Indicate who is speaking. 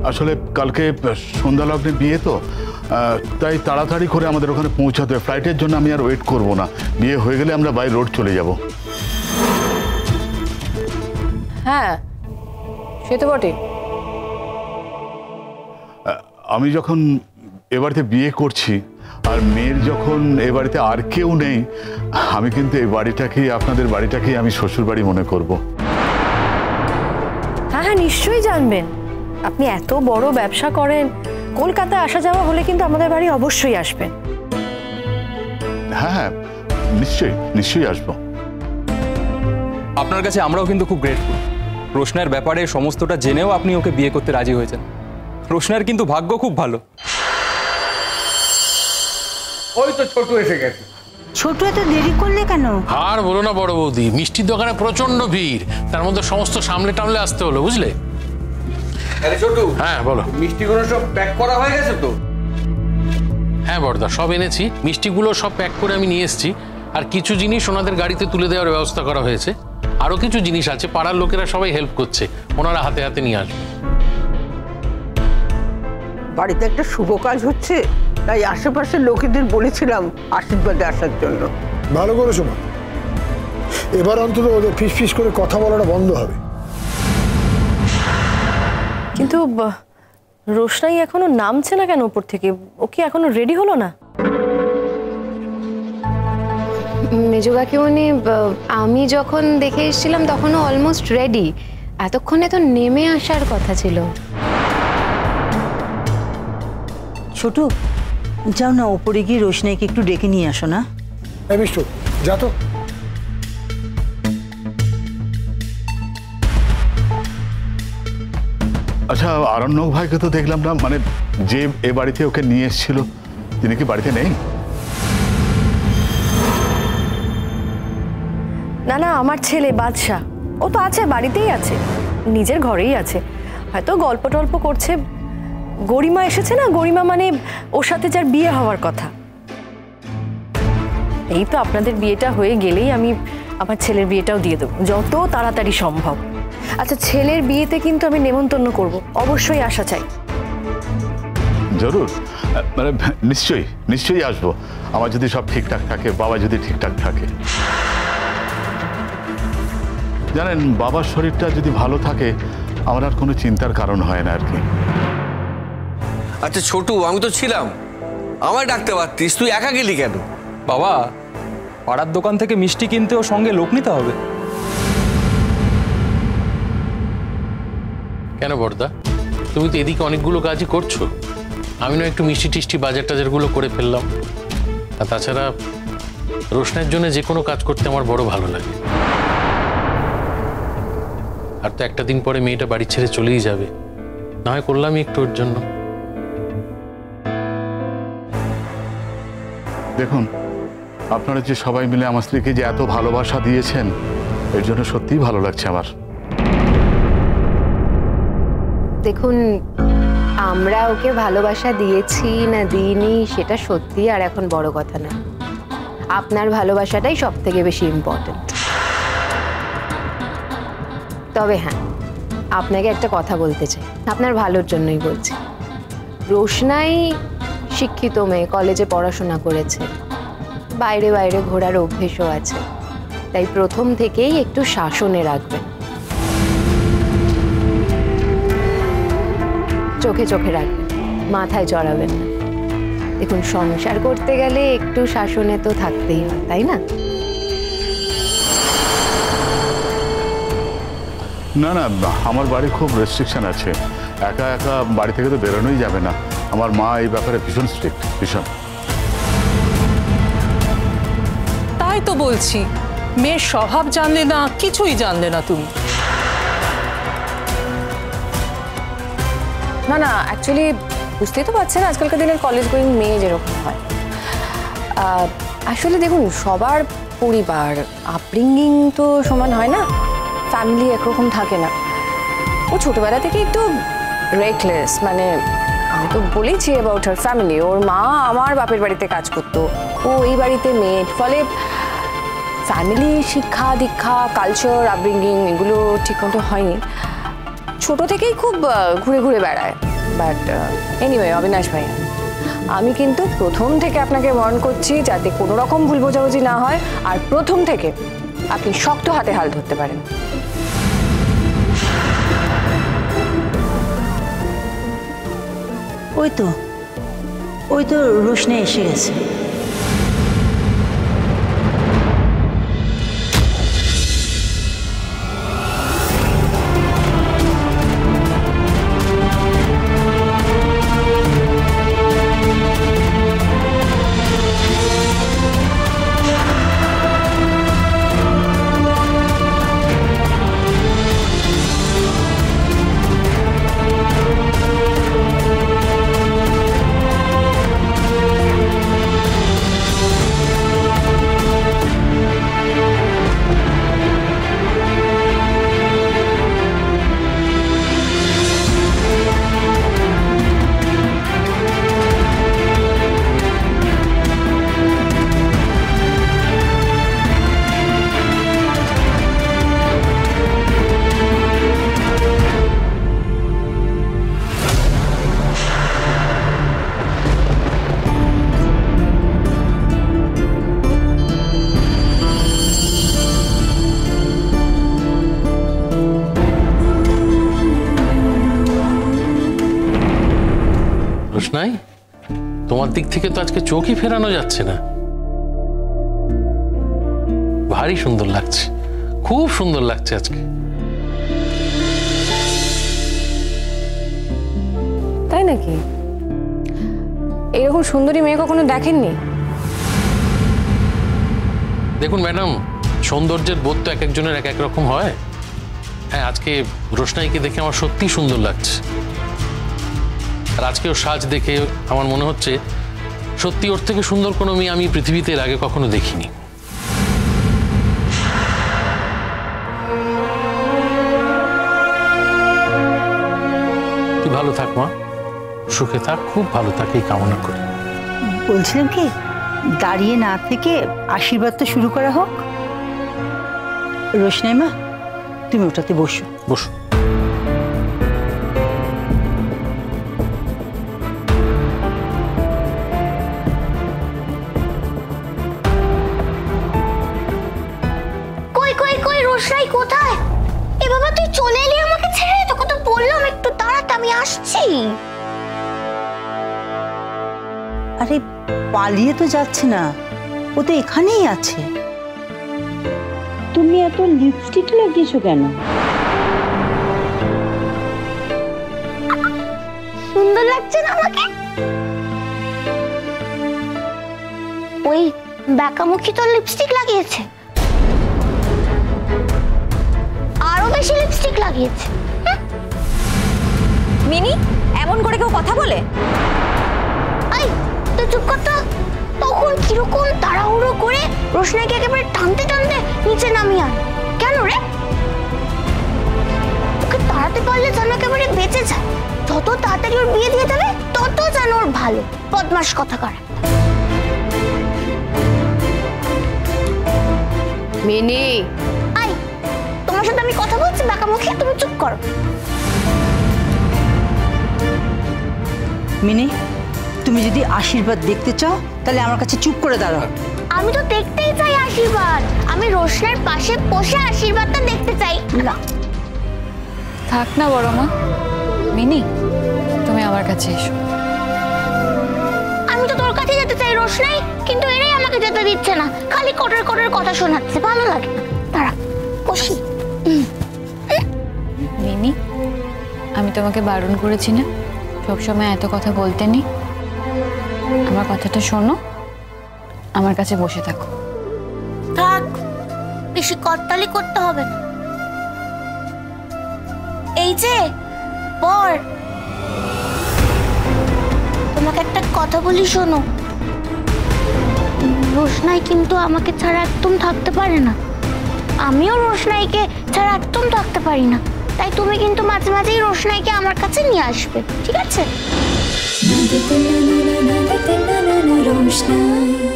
Speaker 1: আসলে কালকে সন্ধ্যা লগ্নে বিয়ে তো, তাই তাড়াতাড়ি করে আমাদের ওখানে পৌঁছাতে হবে। ফ্লাইটের জন্য আমি আর ওয়েট করব না, বিয়ে হয়ে গেলে আমরা বাই রোড চলে যাব।
Speaker 2: হ্যাঁ সে তো বটে।
Speaker 1: আমি যখন এ বাড়িতে বিয়ে করছি আর মেয়ের যখন এ বাড়িতে আর কেউ নেই, আমি কিন্তু এই বাড়িটাকেই, আপনাদের বাড়িটাকেই আমি শ্বশুর বাড়ি মনে করব।
Speaker 2: হ্যাঁ হ্যাঁ নিশ্চয়ই জানবেন, আপনি এত বড় ব্যবসা করেন, কলকাতায় আসা যাওয়া হলে কিন্তু আমাদের বাড়ি অবশ্যই আসবেন।
Speaker 1: হ্যাঁ হ্যাঁ নিশ্চয়ই নিশ্চয়ই আসবো।
Speaker 3: আপনার কাছে আমরাও কিন্তু খুব গ্রেটফুল। রোশনার ব্যাপারে সমস্তটা জেনেও আপনি ওকে বিয়ে করতে রাজি হয়েছেন। রোশনার কিন্তু ভাগ্য খুব ভালো।
Speaker 4: ওই তো ছোট এসে গেছে।
Speaker 5: ছোট এত দেরি করলে কেন?
Speaker 4: আর বলো না বড় বৌদি, মিষ্টির দোকানে প্রচন্ড ভিড়, তার মধ্যে সমস্ত সামলে টামলে আসতে হলো, বুঝলে?
Speaker 6: আরে ছোটু,
Speaker 4: হ্যাঁ বলো।
Speaker 6: মিষ্টিগুলো সব প্যাক করা হয়ে গেছে তো?
Speaker 4: হ্যাঁ বড়দা, সব এনেছি, মিষ্টিগুলো সব প্যাক করে আমি নিয়ে এসেছি। আর কিছু জিনিস ওনাদের গাড়িতে তুলে দেওয়ার ব্যবস্থা করা হয়েছে। আরো কিছু জিনিস আছে, পাড়ার লোকেরা সবাই হেল্প করছে, ওনারা হাতে হাতে নিয়ে আসবে।
Speaker 7: বাড়িতে একটা শুভ কাজ হচ্ছে, তাই আশেপাশের লোকেদের বলেছিলাম আশীর্বাদে আসার জন্য।
Speaker 8: ভালো করেছো মা, এবার অন্তত ওদের ফিস ফিস করে কথা বলাটা বন্ধ হবে।
Speaker 2: কিন্তু রোশনাই এখনো নামছে না কেন উপর থেকে? ও কি এখনো রেডি হলো না?
Speaker 9: মেজো কাকিমণি, আমি যখন দেখে এসেছিলাম তখনও অলমোস্ট রেডি। এতক্ষণে তো নেমে আসার কথা ছিল।
Speaker 5: ছোটু যাও না, ওপরে গিয়ে রোশনাইকে একটু ডেকে নিয়ে আসো না।
Speaker 8: এই মিষ্টু যা তো।
Speaker 1: আচ্ছা, আরণ্যক ভাইকে তো দেখলাম না, মানে যে এ বাড়িতে ওকে নিয়ে এসেছিল তিনি কি বাড়িতে নেই?
Speaker 2: না না, আমার ছেলে বাদশা, ও তো আছে, বাড়িতেই আছে, নিজের ঘরেই আছে, হয়তো গল্প টল্প করছে। গরিমা এসেছে না, গরিমা মানে ওর সাথে যার বিয়ে হওয়ার কথা। এই তো আপনাদের বিয়েটা হয়ে গেলেই আমি আমার ছেলের বিয়েটাও দিয়ে দেবো, যত তাড়াতাড়ি সম্ভব। আচ্ছা, ছেলের বিয়েতে কিন্তু আমি নেমন্তন্ন করব, অবশ্যই আসা চাই।
Speaker 1: জরুর, মানে নিশ্চয়ই নিশ্চয়ই আসবো, আমার যদি সব ঠিকঠাক থাকে, বাবা যদি ঠিকঠাক থাকে। জানেন, বাবার শরীরটা যদি ভালো থাকে আমার আর কোনো চিন্তার কারণ হয় না আর কি।
Speaker 6: আচ্ছা ছোটু, আমি তো ছিলাম, আমায় ডাকতে পারতিস, তুই একা গেলি কেন?
Speaker 3: বাবা, পাড়ার দোকান থেকে মিষ্টি কিনতে ওর সঙ্গে লোক নিতে হবে।
Speaker 4: কেন বড়দা, তুমি তো এদিকে অনেকগুলো কাজই করছো, আমি না একটু মিষ্টি টিষ্টি বাজার টাজারগুলো করে ফেললাম। আর তাছাড়া রোশনের জন্য যে কোনো কাজ করতে আমার বড় ভালো লাগে। আর তো একটা দিন পরে মেয়েটা বাড়ি ছেড়ে চলেই যাবে, না হয় করলামই একটু ওর জন্য।
Speaker 1: দেখুন, আপনারা যে সবাই মিলে আমার স্ত্রীকে যে এত ভালোবাসা দিয়েছেন, এর জন্য সত্যিই ভালো লাগছে আমার।
Speaker 9: দেখুন, আমরা ওকে ভালোবাসা দিয়েছি না দিইনি সেটা সত্যি আর এখন বড় কথা না। আপনার ভালোবাসাটাই সব থেকে বেশি ইম্পর্টেন্ট। তবে হ্যাঁ, আপনাকে একটা কথা বলতে চাই, আপনার ভালোর জন্যই বলছি। রোশনাই শিক্ষিত মেয়ে, কলেজে পড়াশোনা করেছে, বাইরে বাইরে ঘোরার অভ্যেসও আছে, তাই প্রথম থেকেই একটু শাসনে রাখবেন, চোখে চোখে রাখবেন, মাথায় চড়াবেন না। দেখুন, সংসার করতে গেলে একটু শাসনে তো থাকতেই হয়, তাই না?
Speaker 1: না না, আমার বাড়ি খুব রেস্ট্রিকশন আছে, একা একা বাড়ি থেকে তো বেরোনোই যাবে না। আমার মা এই ব্যাপারে ভীষণ স্ট্রিক্ট, ভীষণ।
Speaker 10: তাই তো বলছি, মেয়ের স্বভাব জানলে না, কিছুই জানলে না তুমি।
Speaker 2: না না, অ্যাকচুয়ালি বুঝতেই তো পারছেন আজকালকার দিনের কলেজ গোয়িং মেয়ে যেরকম হয়। আসলে দেখুন, সবার পরিবার আপব্রিঙ্গিং তো সমান হয় না, ফ্যামিলি একরকম থাকে না। ও ছোটবেলা থেকে একটু রেকলেস, মানে আমি তো বলেছি অ্যাবাউট হার ফ্যামিলি। ওর মা আমার বাপের বাড়িতে কাজ করতো, ও এই বাড়িতে মেড, ফলে ফ্যামিলি শিক্ষা দীক্ষা কালচার আপব্রিঙ্গিং এগুলো ঠিক মতো হয়নি। ছোট থেকেই খুব ঘুরে ঘুরে বেড়ায়, বাট এনিওয়ে অবিনাশ ভাইয়া, আমি কিন্তু প্রথম থেকে আপনাকে ওয়ার্ন করছি যাতে কোনো রকম ভুল বোঝাবুঝি না হয়, আর প্রথম থেকে আপনি শক্ত হাতে হাল ধরতে পারেন।
Speaker 5: ওই তো রোশনি এসে গেছে।
Speaker 4: রোশনাই, তোমার দিক থেকে তো আজকে চোখই ফেরানো যাচ্ছে না। ভারী সুন্দর লাগছে, খুব সুন্দর লাগছে আজকে।
Speaker 2: তাই নাকি? এরকম সুন্দরী মেয়ে কখনো দেখেননি?
Speaker 4: দেখুন ম্যাডাম, সৌন্দর্যের বোধ তো এক একজনের এক এক রকম হয়। হ্যাঁ, আজকে রোশনাইকে দেখে আমার সত্যি সুন্দর লাগছে। আর আজকে ওর সাজ দেখে আমার মনে হচ্ছে সত্যি ওর থেকে সুন্দর কোনো মেয়ে আমি পৃথিবীতে এর আগে কখনো দেখিনি। তুই ভালো থাক মা, সুখে থাক, খুব ভালো থাক, এই কামনা করি।
Speaker 5: বলছিলাম কি, দাঁড়িয়ে না থেকে আশীর্বাদ তো শুরু করা হোক। রোশনাই মা, তুমি ওটাতে বসো।
Speaker 4: বসো।
Speaker 11: রোশনাই কোথায়? এ বাবা, তুই চলে এলি আমাকে ছেড়ে? তোকে তো বললাম একটু দাঁড়াতে, আমি আসছি।
Speaker 5: আরে পালিয়ে তো যাচ্ছে না, ও তো এখানেই আছে। তুমি এত লিপস্টিক লাগিয়েছো কেন?
Speaker 11: সুন্দর লাগছে না আমাকে? ওই বাঁকামুখী তো লিপস্টিক লাগিয়েছে, আরো বেশি লিপস্টিক লাগিয়েছে।
Speaker 2: মিনি, এমন করে কেউ কথা বলে?
Speaker 11: এই তুই চুপ কর তো। তখন কিরকম তাড়াহুড়ো করে রোশনাইকে একেবারে টানতে টানতে নিচে নামিয়ে আন। কেন রে? ওকে তাড়াতে পারলে যেন একেবারে বেঁচে যায়। যত তাড়াতাড়ি ওর বিয়ে দিয়ে দেবে তত যেন ওর ভালো। বদমাশ কথাকার।
Speaker 9: মিনি,
Speaker 11: আই, তোমার সাথে আমি কথা বলছি বাঁকামুখী, তুমি চুপ করো।
Speaker 5: মিনি, তুমি যদি আশীর্বাদ দেখতে চাও তাহলে আমার কাছে চুপ করে দাঁড়াও।
Speaker 11: আমি তো দেখতেই চাই আশীর্বাদ। আমি রোশনার পাশে বসে আশীর্বাদটা দেখতে চাই। না,
Speaker 2: থাক না বড় মা। মিনি, তুমি আমার কাছে এসো।
Speaker 11: আমি তো তোর কাছে যেতে চাই রোশনাই, কিন্তু এরাই আমাকে যেতে দিচ্ছে না। খালি কটার কটার কথা শোনাচ্ছে, ভালো লাগে না। দাঁড়া, বসি।
Speaker 2: মিনি, আমি তোমাকে বারণ করেছি না সবসময় এত কথা বলতে নেই? আমার কথাটা শোনো, আমার কাছে বসে থাকো।
Speaker 11: থাক, বেশি করতালি করতে হবে না। এই যে পর, তোমাকে একটা কথা বলি, শোনো। রোশনাই কিন্তু আমাকে ছাড়া একদম থাকতে পারে না, আমিও রোশনাইকে ছাড়া একদম থাকতে পারি না। তাই তুমি কিন্তু মাঝে মাঝেই রোশনাইকে আমার কাছে নিয়ে আসবে, ঠিক আছে?
Speaker 12: রোশনাই।